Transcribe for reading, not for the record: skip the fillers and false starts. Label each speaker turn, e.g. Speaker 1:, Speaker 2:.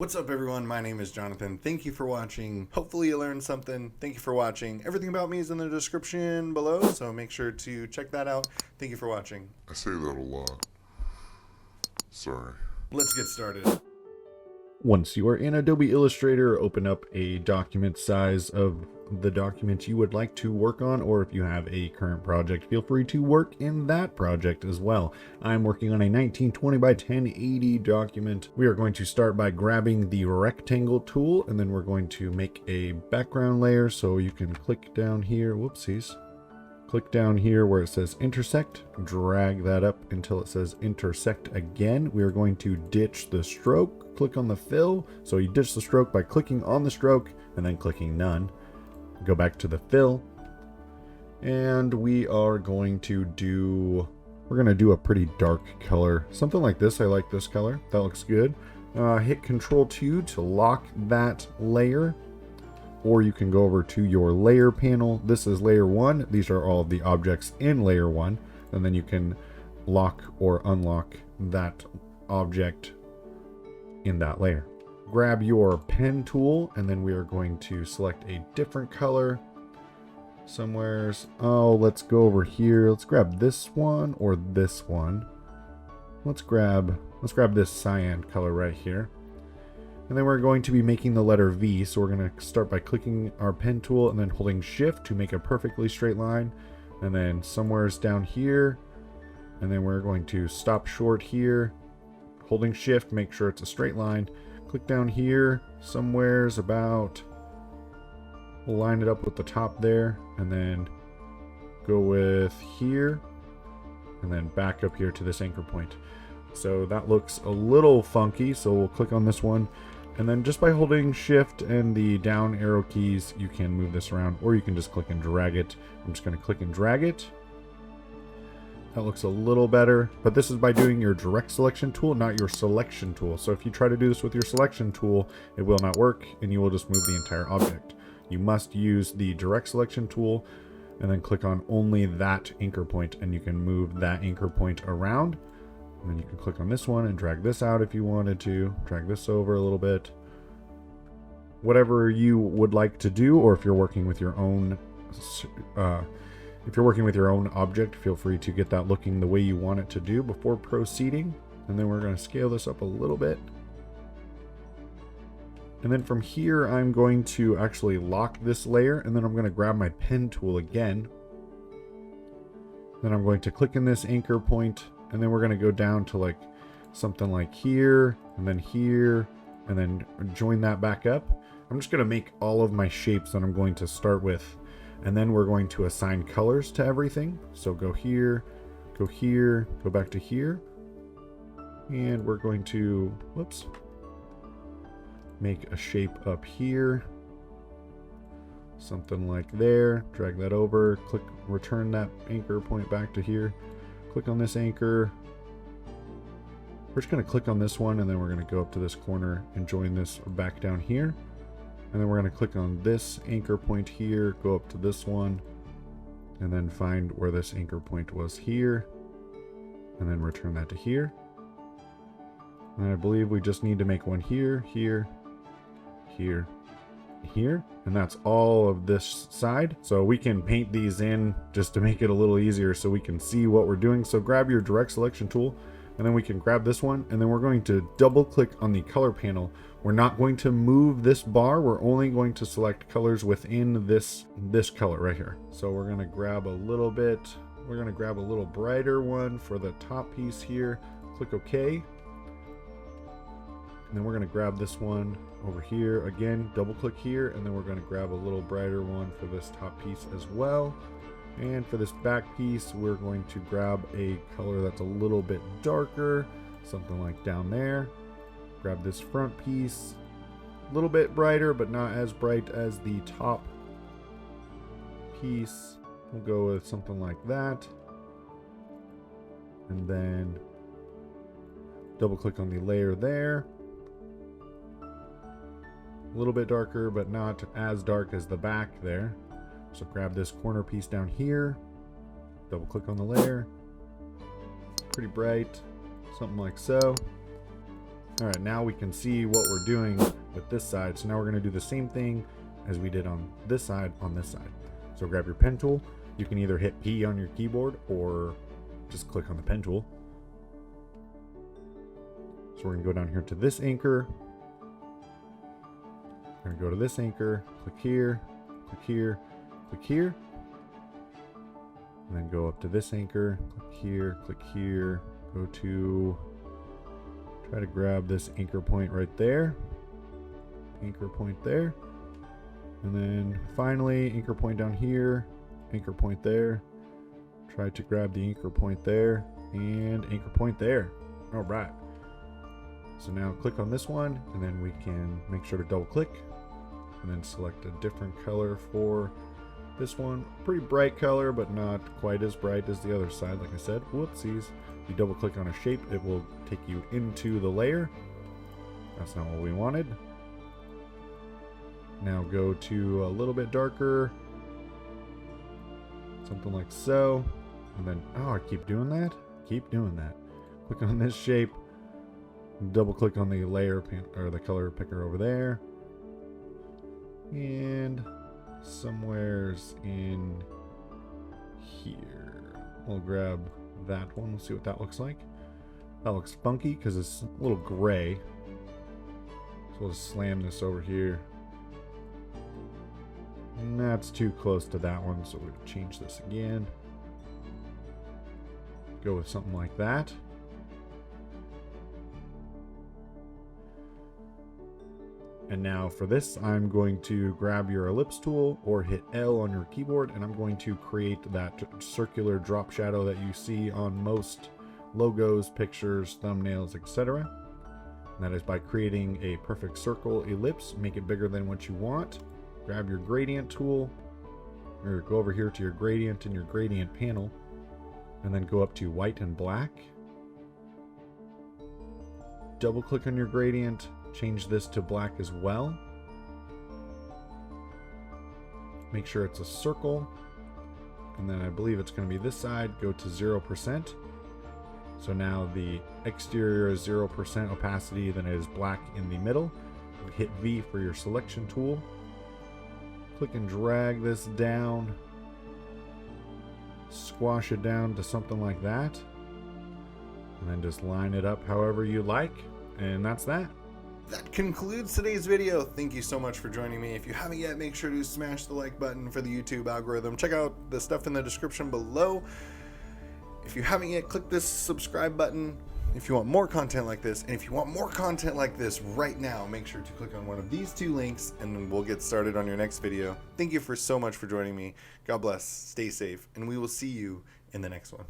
Speaker 1: What's up everyone, my name is Jonathan. Thank you for watching. Hopefully you learned something. Thank you for watching. Everything about me is in the description below, so make sure to check that out. Thank you for watching.
Speaker 2: I say that a lot. Sorry.
Speaker 1: Let's get started.
Speaker 3: Once you are in Adobe Illustrator, open up a document size of the document you would like to work on, or if you have a current project, feel free to work in that project as well. I'm working on a 1920 by 1080 document. We are going to start by grabbing the rectangle tool, and then we're going to make a background layer. So you can click down here, whoopsies. Click down here where it says intersect, drag that up until it says intersect again. We are going to ditch the stroke, click on the fill. So you ditch the stroke by clicking on the stroke and then clicking none. Go back to the fill. And we are going to do, we're going to do a pretty dark color. Something like this. I like this color. That looks good. Hit Control-2 to lock that layer. Or you can go over to your layer panel. This is layer 1. These are all of the objects in layer 1. And then you can lock or unlock that object in that layer. Grab your pen tool, and then we are going to select a different color somewheres. Oh, let's go over here. Let's grab this one or this one. Let's grab this cyan color right here. And then we're going to be making the letter V. So we're going to start by clicking our pen tool and then holding shift to make a perfectly straight line. And then somewheres down here. And then we're going to stop short here. Holding shift, make sure it's a straight line. Click down here, somewheres about. We'll line it up with the top there. And then go with here. And then back up here to this anchor point. So that looks a little funky. So we'll click on this one. And then just by holding shift and the down arrow keys, you can move this around, or you can just click and drag it. I'm just going to click and drag it. That looks a little better, but this is by doing your direct selection tool, not your selection tool. So if you try to do this with your selection tool, it will not work and you will just move the entire object. You must use the direct selection tool and then click on only that anchor point, and you can move that anchor point around. And then you can click on this one and drag this out if you wanted to. Drag this over a little bit. Whatever you would like to do, or if you're working with your own object, feel free to get that looking the way you want it to do before proceeding. And then we're going to scale this up a little bit. And then from here, I'm going to actually lock this layer, and then I'm going to grab my pen tool again. Then I'm going to click in this anchor point. And then we're going to go down to like something like here, and then join that back up. I'm just going to make all of my shapes that I'm going to start with. And then we're going to assign colors to everything. So go here, go back to here. And we're going to, make a shape up here. Something like there. Drag that over, click, return that anchor point back to here. Click on this anchor. We're just going to click on this one, and then we're going to go up to this corner and join this back down here. And then we're going to click on this anchor point here, go up to this one, and then find where this anchor point was here, and then return that to here. And I believe we just need to make one here, here, here, here, and that's all of this side. So we can paint these in just to make it a little easier so we can see what we're doing. So grab your direct selection tool, and then we can grab this one, and then we're going to double click on the color panel. We're not going to move this bar. We're only going to select colors within this color right here. So we're going to grab a little bit. We're going to grab a little brighter one for the top piece here. Click OK. And then we're going to grab this one over here. Again, double click here, and then we're going to grab a little brighter one for this top piece as well. And for this back piece, we're going to grab a color that's a little bit darker, something like down there. Grab this front piece, a little bit brighter, but not as bright as the top piece. We'll go with something like that. And then double click on the layer there. A little bit darker, but not as dark as the back there. So grab this corner piece down here, double click on the layer, pretty bright, something like so. All right, now we can see what we're doing with this side. So now we're going to do the same thing as we did on this side, So grab your pen tool. You can either hit P on your keyboard or just click on the pen tool. So we're going to go down here to this anchor. We're going to go to this anchor, click here, click here, click here. And then go up to this anchor, click here, go to, try to grab this anchor point right there, anchor point there, and then finally anchor point down here, anchor point there, try to grab the anchor point there, and anchor point there. All right. So now click on this one, and then we can make sure to double click, and then select a different color for this one. Pretty bright color, but not quite as bright as the other side, like I said. Whoopsies. If you double click on a shape, it will take you into the layer. That's not what we wanted. Now go to a little bit darker, something like so. And then, oh, I keep doing that. Click on this shape, double click on the layer or the color picker over there, and somewheres in here we'll grab that one. We'll see what that looks like. That looks funky because it's a little gray, so we'll just slam this over here, and that's too close to that one, so we'll change this again, go with something like that. And now for this, I'm going to grab your ellipse tool or hit L on your keyboard, and I'm going to create that circular drop shadow that you see on most logos, pictures, thumbnails, etc. And that is by creating a perfect circle ellipse. Make it bigger than what you want. Grab your gradient tool, or go over here to your gradient in your gradient panel, and then go up to white and black. Double click on your gradient. Change this to black as well. Make sure it's a circle, and then I believe it's going to be this side. Go to 0%. So now the exterior is 0% opacity, then it is black in the middle. Hit V for your selection tool. Click and drag this down. Squash it down to something like that. And then just line it up however you like. And that's that.
Speaker 1: That concludes today's video. Thank you so much for joining me. If you haven't yet, make sure to smash the like button for the YouTube algorithm. Check out the stuff in the description below. If you haven't yet, click this subscribe button if you want more content like this. And if you want more content like this right now, make sure to click on one of these two links and we'll get started on your next video. Thank you so much for joining me. God bless, stay safe, and we will see you in the next one.